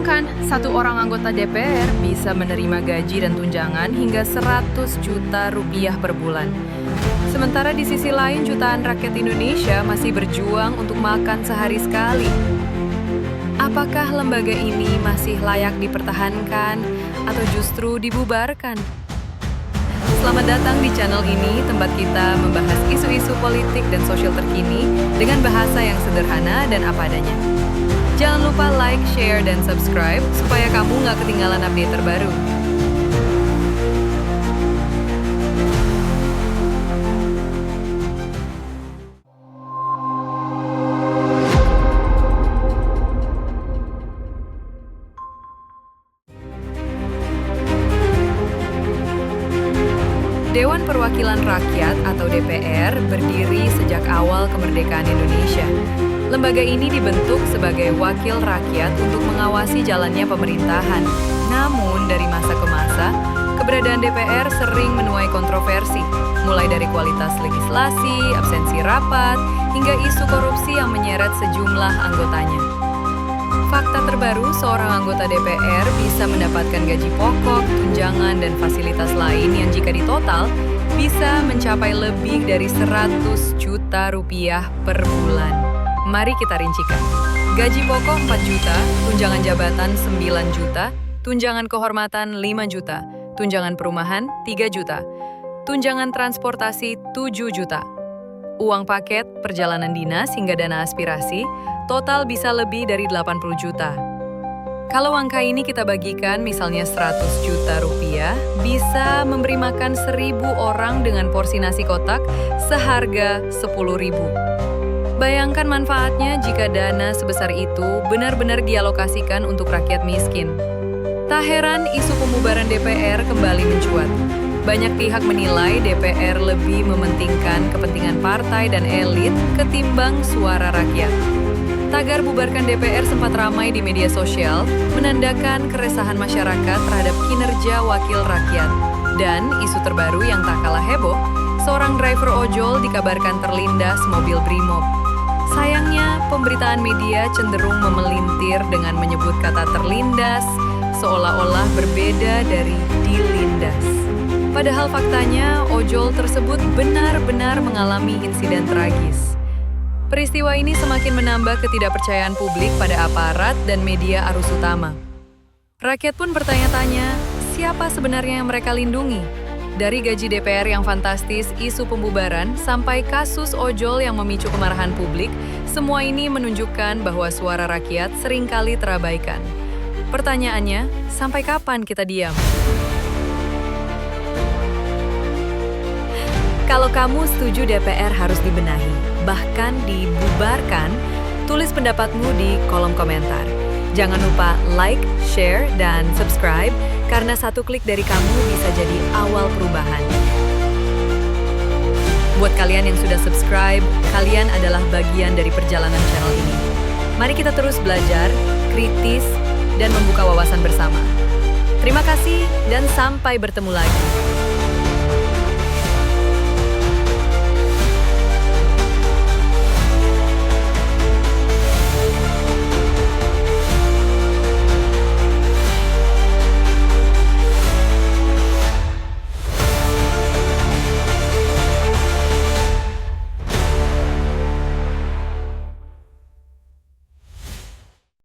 Bayangkan, satu orang anggota DPR bisa menerima gaji dan tunjangan hingga 100 juta rupiah per bulan. Sementara di sisi lain jutaan rakyat Indonesia masih berjuang untuk makan sehari sekali. Apakah lembaga ini masih layak dipertahankan atau justru dibubarkan? Selamat datang di channel ini, tempat kita membahas isu-isu politik dan sosial terkini dengan bahasa yang sederhana dan apa adanya. Jangan lupa like, share, dan subscribe supaya kamu nggak ketinggalan update terbaru. Dewan Perwakilan Rakyat atau DPR berdiri sejak awal kemerdekaan Indonesia. Lembaga ini dibentuk sebagai wakil rakyat untuk mengawasi jalannya pemerintahan. Namun, dari masa ke masa, keberadaan DPR sering menuai kontroversi, mulai dari kualitas legislasi, absensi rapat, hingga isu korupsi yang menyeret sejumlah anggotanya. Fakta terbaru, seorang anggota DPR bisa mendapatkan gaji pokok, tunjangan, dan fasilitas lain yang jika ditotal, bisa mencapai lebih dari 100 juta rupiah per bulan. Mari kita rincikan. Gaji pokok 4 juta, tunjangan jabatan 9 juta, tunjangan kehormatan 5 juta, tunjangan perumahan 3 juta, tunjangan transportasi 7 juta. Uang paket, perjalanan dinas hingga dana aspirasi, total bisa lebih dari 80 juta. Kalau angka ini kita bagikan misalnya 100 juta rupiah, bisa memberi makan 1.000 orang dengan porsi nasi kotak seharga 10.000. Bayangkan manfaatnya jika dana sebesar itu benar-benar dialokasikan untuk rakyat miskin. Tak heran isu pembubaran DPR kembali mencuat. Banyak pihak menilai DPR lebih mementingkan kepentingan partai dan elit ketimbang suara rakyat. Tagar bubarkan DPR sempat ramai di media sosial, menandakan keresahan masyarakat terhadap kinerja wakil rakyat. Dan isu terbaru yang tak kalah heboh, seorang driver ojol dikabarkan terlindas mobil Brimob. Sayangnya, pemberitaan media cenderung memelintir dengan menyebut kata terlindas, seolah-olah berbeda dari dilindas. Padahal faktanya, ojol tersebut benar-benar mengalami insiden tragis. Peristiwa ini semakin menambah ketidakpercayaan publik pada aparat dan media arus utama. Rakyat pun bertanya-tanya, siapa sebenarnya yang mereka lindungi? Dari gaji DPR yang fantastis, isu pembubaran, sampai kasus ojol yang memicu kemarahan publik, semua ini menunjukkan bahwa suara rakyat seringkali terabaikan. Pertanyaannya, sampai kapan kita diam? Kalau kamu setuju DPR harus dibenahi, bahkan dibubarkan, tulis pendapatmu di kolom komentar. Jangan lupa like, share, dan subscribe, karena satu klik dari kamu bisa jadi awal perubahan. Buat kalian yang sudah subscribe, kalian adalah bagian dari perjalanan channel ini. Mari kita terus belajar, kritis, dan membuka wawasan bersama. Terima kasih, dan sampai bertemu lagi.